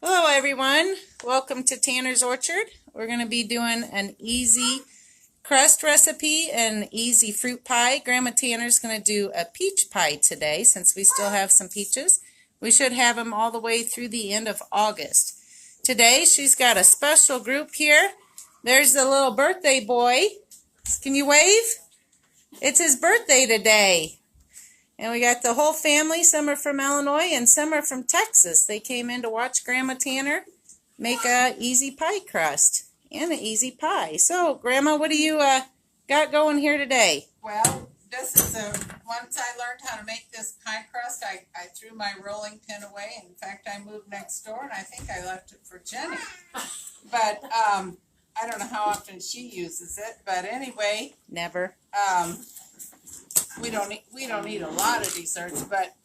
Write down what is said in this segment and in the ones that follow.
Hello everyone, welcome to Tanner's Orchard. We're going to be doing an easy crust recipe and easy fruit pie. Grandma Tanner's going to do a peach pie today since we still have some peaches. We should have them all the way through the end of August. Today she's got a special group here. There's the little birthday boy. Can you wave? It's his birthday today. And we got the whole family. Some are from Illinois and some are from Texas. They came in to watch Grandma Tanner make a easy pie crust and an easy pie. So, Grandma, what do you got going here today? Well, this is once I learned how to make this pie crust, I threw my rolling pin away. In fact, I moved next door and I think I left it for Jenny. But I don't know how often she uses it. But anyway, Never. We don't eat a lot of desserts, but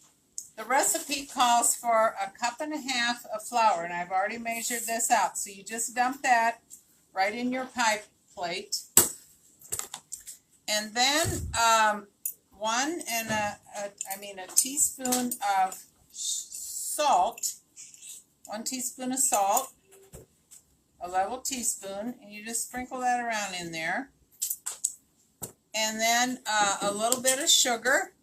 the recipe calls for 1.5 cups of flour, and I've already measured this out. So you just dump that right in your pie plate, and then a teaspoon of salt, 1 teaspoon of salt, a level teaspoon, and you just sprinkle that around in there. And then a little bit of sugar,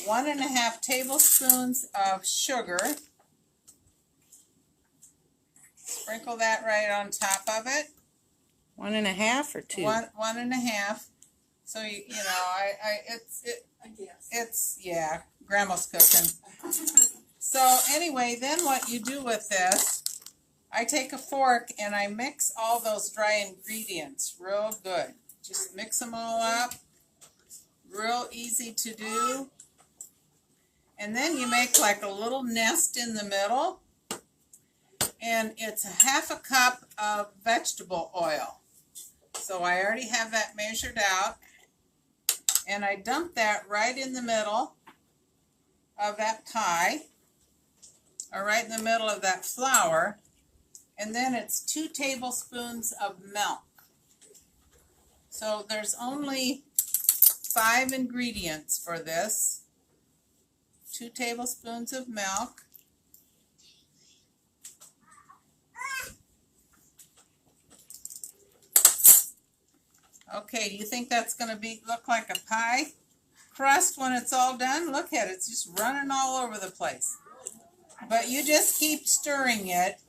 1.5 tablespoons of sugar. Sprinkle that right on top of it. 1.5 or 2? 1.5. So it's yeah, Grandma's cooking. So anyway, then what you do with this? I take a fork and I mix all those dry ingredients real good. Just mix them all up, real easy to do. And then you make like a little nest in the middle. And it's 1/2 cup of vegetable oil. So I already have that measured out. And I dump that right in the middle of that pie, or right in the middle of that flour. And then it's 2 tablespoons of milk. So there's only 5 ingredients for this. 2 tablespoons of milk. Okay, do you think that's going to look like a pie crust when it's all done? Look at it, it's just running all over the place. But you just keep stirring it.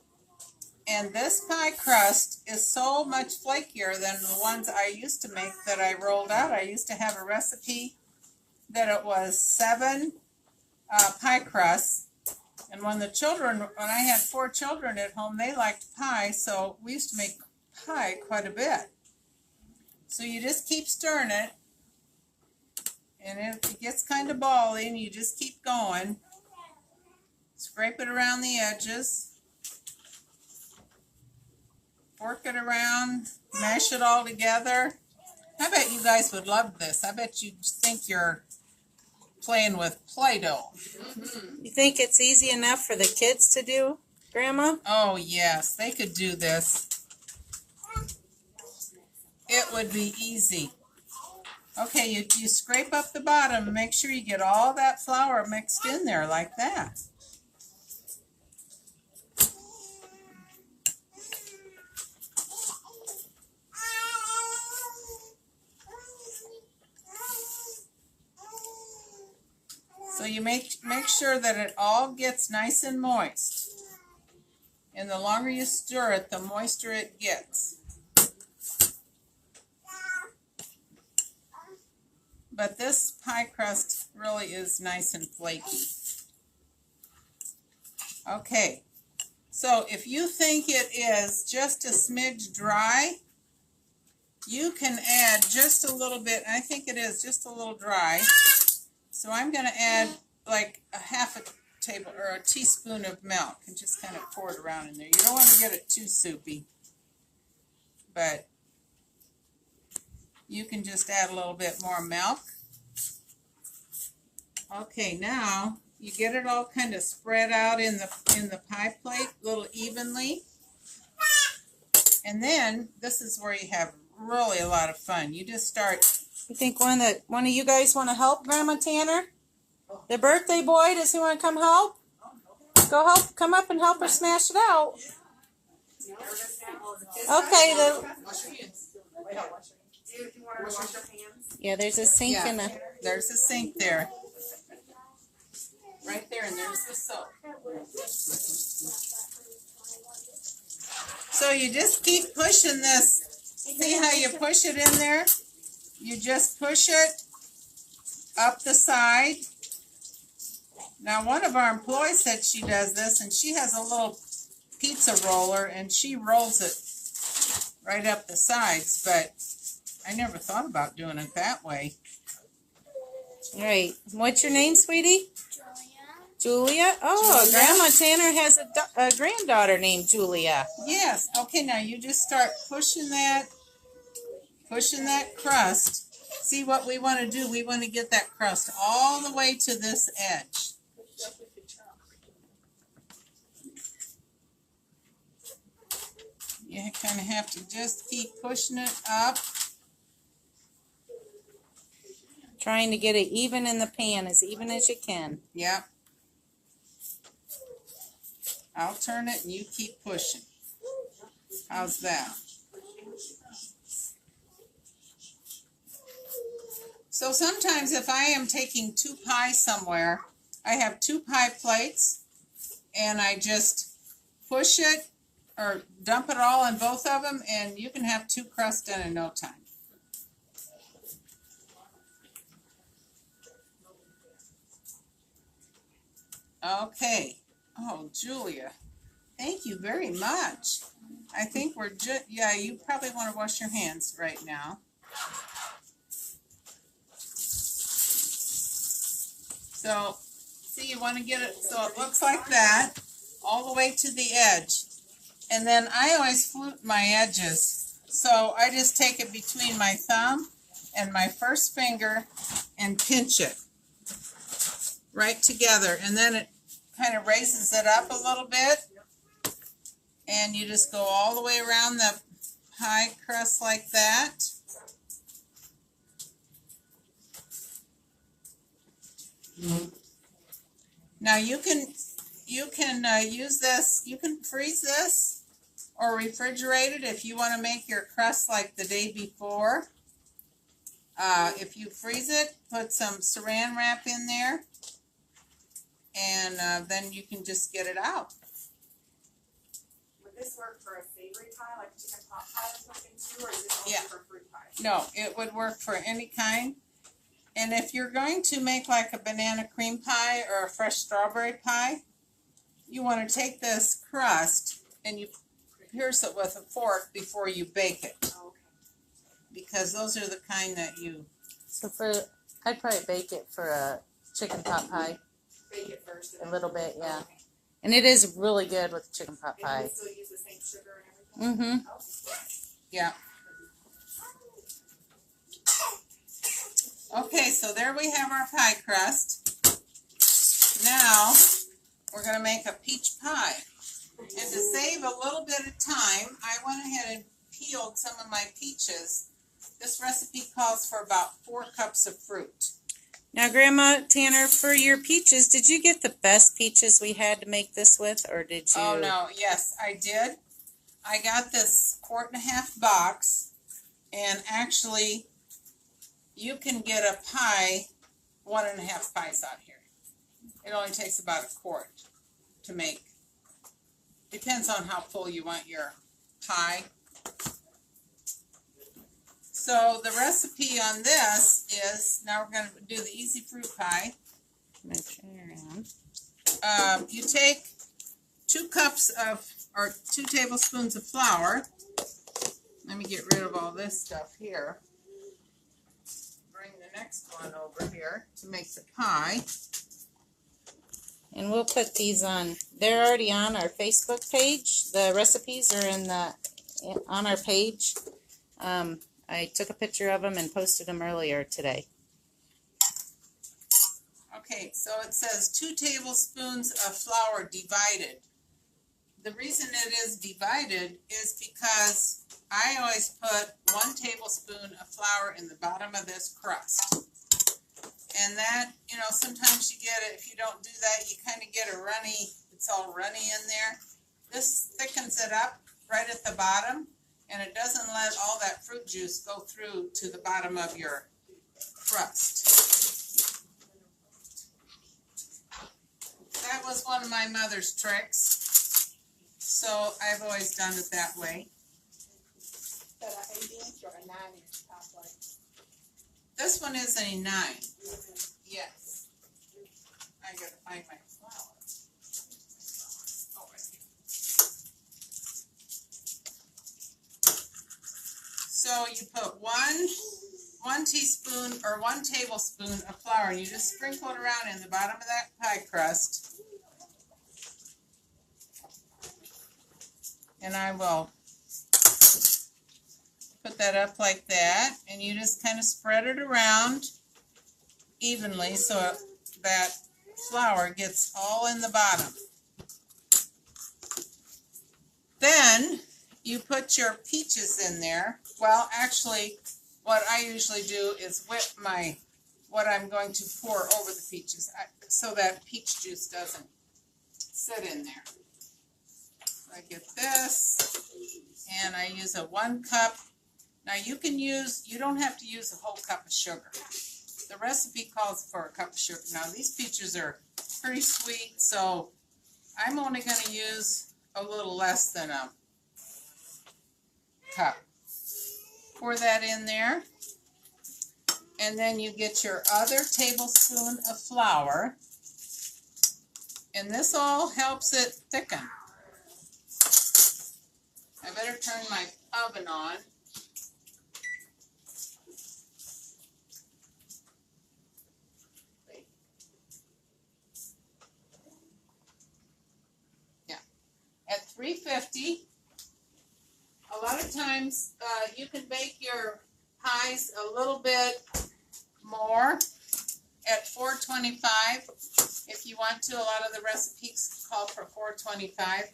And this pie crust is so much flakier than the ones I used to make that I rolled out. I used to have a recipe that it was 7 pie crusts. And when I had 4 children at home, they liked pie, so we used to make pie quite a bit. So you just keep stirring it. And if it gets kind of bally, and you just keep going. Scrape it around the edges. Fork it around, mash it all together. I bet you guys would love this. I bet you think you're playing with Play-Doh. You think it's easy enough for the kids to do, Grandma? Oh, yes, they could do this. It would be easy. Okay, you scrape up the bottom and make sure you get all that flour mixed in there like that. So you make sure that it all gets nice and moist. And the longer you stir it, the moister it gets. But this pie crust really is nice and flaky. Okay, so if you think it is just a smidge dry, you can add just a little bit. I think it is just a little dry. So I'm going to add like a teaspoon of milk and just kind of pour it around in there. You don't want to get it too soupy, but you can just add a little bit more milk. Okay, now you get it all kind of spread out in the pie plate a little evenly. And then this is where you have really a lot of fun. You just start. You think one of you guys want to help Grandma Tanner? The birthday boy, does he want to come help? Go help. Come up and help her smash it out. Okay. Wash your hands. Do you want her to wash her hands? Yeah, there's a sink Yeah. and a. There's a sink there. Right there, and there's the soap. So you just keep pushing this. See how you push it in there? You just push it up the side. Now, one of our employees said she does this, and she has a little pizza roller, and she rolls it right up the sides, but I never thought about doing it that way. All right. What's your name, sweetie? Julia. Oh, Julia. Grandma Tanner has a granddaughter named Julia. Yes. Okay, now you just start pushing that crust. See what we want to do? We want to get that crust all the way to this edge. You kind of have to just keep pushing it up. Trying to get it even in the pan, as even as you can. Yep. I'll turn it and you keep pushing. How's that? So sometimes if I am taking 2 pies somewhere, I have 2 pie plates and I just push it or dump it all in both of them and you can have 2 crusts done in no time. Okay. Oh, Julia, thank you very much. I think we're just, yeah, you probably want to wash your hands right now. So, see, you want to get it so it looks like that, all the way to the edge. And then I always flute my edges. So I just take it between my thumb and my first finger and pinch it right together. And then it kind of raises it up a little bit. And you just go all the way around the pie crust like that. Now you can use this, you can freeze this or refrigerate it if you want to make your crust like the day before. If you freeze it, put some saran wrap in there and then you can just get it out. Would this work for a savory pie, like a chicken pot pie or something too, or is this only Yeah. for fruit pie? No, it would work for any kind. And if you're going to make like a banana cream pie or a fresh strawberry pie, you want to take this crust and you pierce it with a fork before you bake it. Oh, okay. Because those are the kind that you... So I'd probably bake it for a chicken pot pie. Bake it first. A little bit, yeah. Okay. And it is really good with chicken pot And pie. you still use the same sugar and everything? Mm-hmm. Yeah. Okay, so there we have our pie crust. Now, we're going to make a peach pie. And to save a little bit of time, I went ahead and peeled some of my peaches. This recipe calls for about 4 cups of fruit. Now, Grandma Tanner, for your peaches, did you get the best peaches we had to make this with, or did you? Oh, no, yes, I did. I got this 1.5 quart box, and actually, you can get a pie, 1.5 pies out here. It only takes about 1 quart to make. Depends on how full you want your pie. So the recipe on this is, now we're going to do the easy fruit pie. Move it around. You take 2 cups of, or 2 tablespoons of flour. Let me get rid of all this stuff here. Bring the next one over here to make the pie. And we'll put these on. They're already on our Facebook page. The recipes are on our page. I took a picture of them and posted them earlier today. Okay, so it says 2 tablespoons of flour divided. The reason it is divided is because I always put 1 tablespoon of flour in the bottom of this crust. And that, you know, sometimes you get it, if you don't do that, you kind of get a runny, it's it's all runny in there. This thickens it up right at the bottom, and it doesn't let all that fruit juice go through to the bottom of your crust. That was one of my mother's tricks, so I've always done it that way. That an 8-inch or a 9-inch top plate? This one is a 9. Yes. I gotta find my flour. Oh, right here. So you put one teaspoon or 1 tablespoon of flour, and you just sprinkle it around in the bottom of that pie crust. And I will put that up like that, and you just kind of spread it around evenly so that flour gets all in the bottom. Then you put your peaches in there. Well, actually, what I usually do is whip what I'm going to pour over the peaches so that peach juice doesn't sit in there. I get this, and I use a 1 cup. Now you don't have to use a whole cup of sugar. The recipe calls for a cup of sugar. Now these peaches are pretty sweet, so I'm only going to use a little less than a cup. Pour that in there, and then you get your other tablespoon of flour, and this all helps it thicken. I better turn my oven on. Yeah, at 350. A lot of times you can bake your pies a little bit more at 425 if you want to. A lot of the recipes call for 425.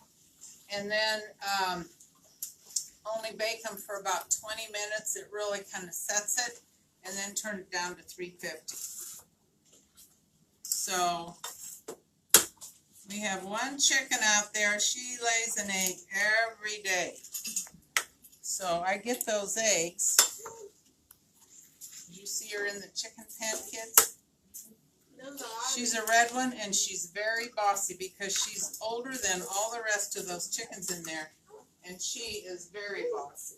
And then only bake them for about 20 minutes. It really kind of sets it, and then turn it down to 350. So we have one chicken out there. She lays an egg every day. So I get those eggs. Did you see her in the chicken pen, kids? She's a red one, and she's very bossy because she's older than all the rest of those chickens in there, and she is very bossy.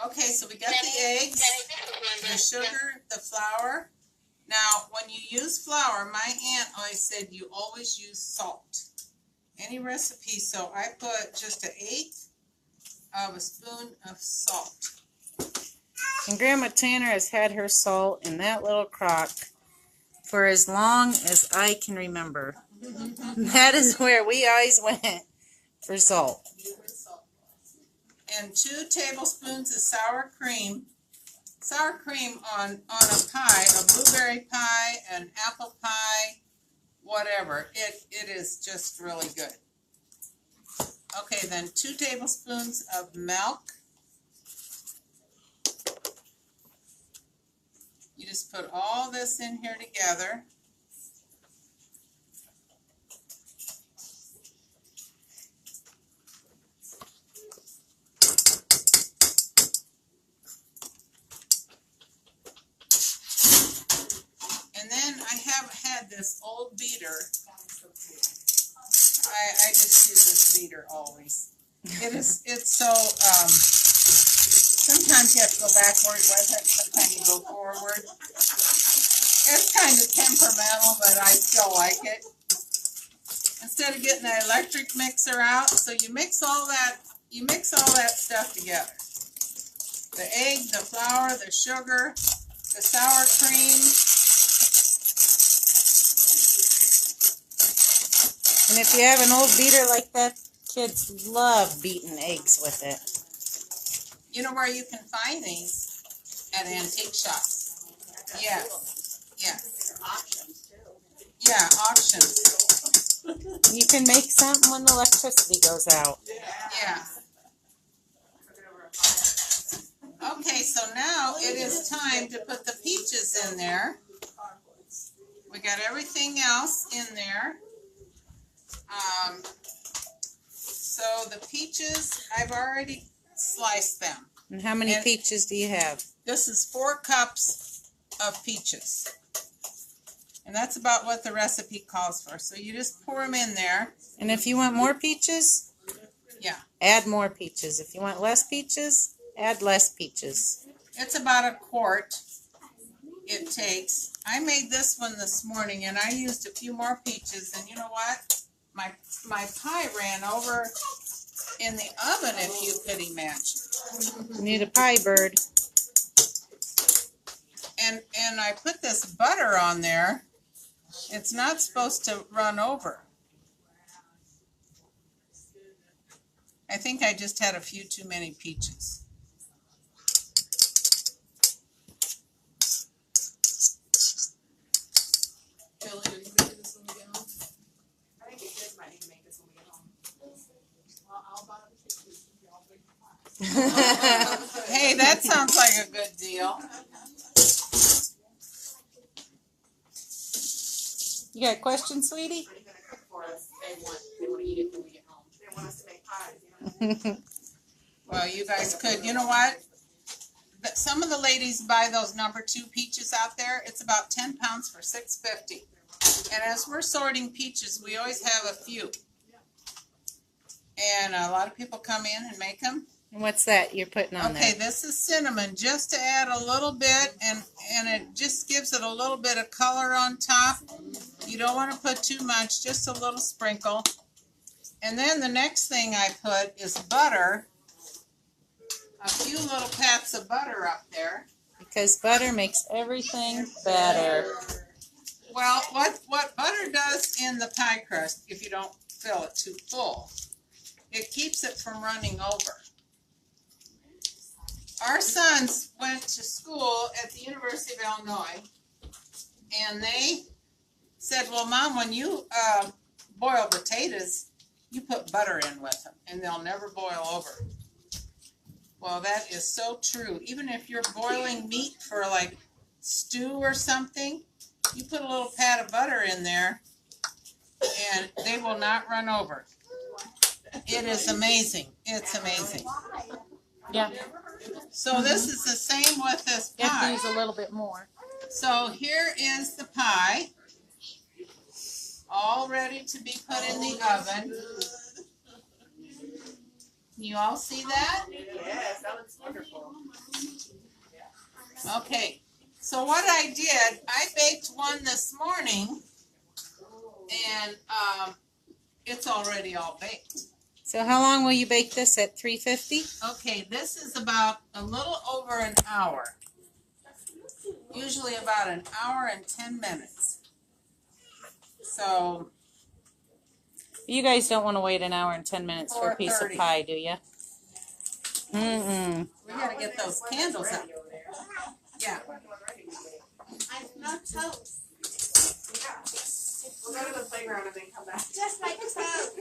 Okay, so we got the eggs, the sugar, the flour. Now, when you use flour, my aunt always said you always use salt. Any recipe, so I put just 1/8 of a spoon of salt. And Grandma Tanner has had her salt in that little crock for as long as I can remember. That is where we always went for salt. And 2 tablespoons of sour cream. Sour cream on a pie, a blueberry pie, an apple pie, whatever. It is just really good. Okay, then 2 tablespoons of milk. You just put all this in here together. And then I have had this old beater. I just use this beater always. It's so, sometimes you have to go backward with it, sometimes you go forward. It's kind of temperamental, but I still like it. Instead of getting the electric mixer out, so you mix all that stuff together. The egg, the flour, the sugar, the sour cream. And if you have an old beater like that, kids love beating eggs with it. You know where you can find these? At antique shops. Yeah. Yeah. Yeah, auctions. You can make something when the electricity goes out. Yeah. Okay, so now it is time to put the peaches in there. We got everything else in there. So the peaches, I've already sliced them. And how many And- peaches do you have? This is 4 cups of peaches. And that's about what the recipe calls for. So you just pour them in there. And if you want more peaches, Yeah. add more peaches. If you want less peaches, add less peaches. It's about a quart it takes. I made this one this morning and I used a few more peaches, and you know what? My pie ran over in the oven, if you could imagine. You need a pie bird. And I put this butter on there. It's not supposed to run over. I think I just had a few too many peaches. I think the kids might need to make this when we get home. Hey, that sounds like a good deal. You got a question, sweetie? What are you gonna cook for us? They want to eat it when we get home. They want us to make pies, you know? Well, you guys could. You know what? Some of the ladies buy those number 2 peaches out there. It's about 10 pounds for $6.50. And as we're sorting peaches, we always have a few. And a lot of people come in and make them. And what's that you're putting on Okay, there? this is cinnamon, just to add a little bit, and it just gives it a little bit of color on top. You don't want to put too much, just a little sprinkle. And then the next thing I put is butter. A few little pats of butter up there. Because butter makes everything better. Well, what butter does in the pie crust, if you don't fill it too full, it keeps it from running over. Our sons went to school at the University of Illinois, and they said, well, Mom, when you boil potatoes, you put butter in with them, and they'll never boil over. Well, that is so true. Even if you're boiling meat for like stew or something, you put a little pat of butter in there, and they will not run over. It is amazing. It's amazing. Yeah. So this is the same with this You have to pie. use a little bit more. So here is the pie, all ready to be put in the oven. Can you all see that? Yes, that looks wonderful. Okay, so what I did, I baked one this morning, and it's already all baked. So how long will you bake this at 350? Okay, this is about a little over an hour. Usually about an hour and 10 minutes. So, You guys don't want to wait an hour and 10 minutes for a piece of 4:30. pie, do you? Mm-mm. we gotta get those candles up. Yeah. I'm not toast. We'll go to the playground and then come back. Just like toast.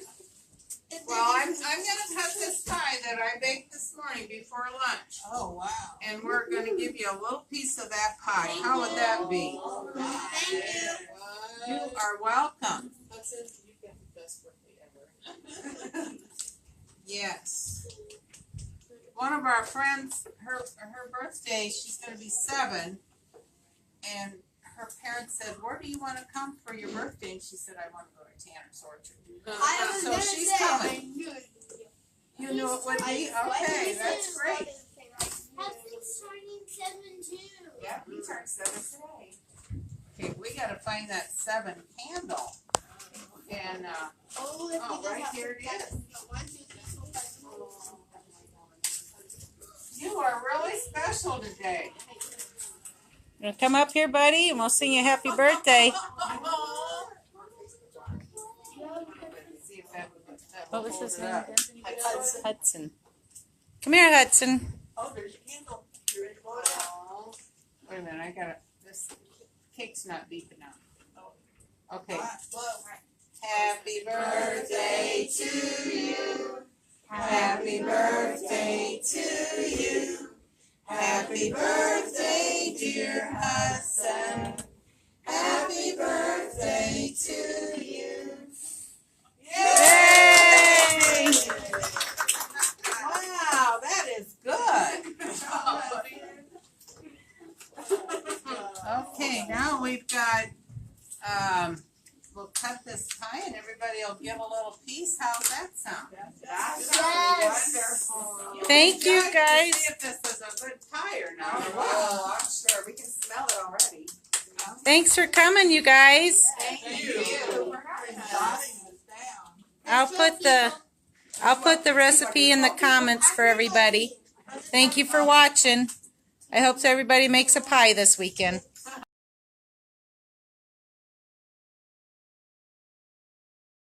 Well, I'm gonna cut this pie that I baked this morning before lunch. Oh, wow. And we're gonna give you a little piece of that pie. How would that be? Thank you. You are welcome. You've got the best birthday ever. Yes. One of our friends, her birthday, she's gonna be 7, and her parents said, "Where do you want to come for your birthday?" And she said, "I want to go to Tanner's Orchard." I was So gonna she's say, coming. I knew it. You knew it would be? Okay, that's great. Hudson's turning 7 too. Yeah, we turned 7 today. Okay, we gotta find that 7 candle. And, Oh, if Oh, we right just here it have is. 1, 2, 3, 4, 5, 6. you are really special today. You wanna come up here, buddy, and we'll sing you happy birthday. See if that What will was hold his it name up. again? Hudson. Come here, Hudson. Oh, there's your candle. You're ready to blow it out. Wait a minute, this cake's not deep enough. Okay. Blow. Happy birthday to you. Happy birthday to you. Happy birthday, dear Hudson. Happy birthday. we'll cut this pie and everybody will give a little piece. How's that sound? That's Yes. wonderful. Thank you, Judge to guys. See if this is a good pie or not. Oh, I'm sure. We can smell it already. Thanks for coming, you guys. Thank you for having us. I'll put the recipe in the comments for everybody. Thank you for watching. I hope everybody makes a pie this weekend.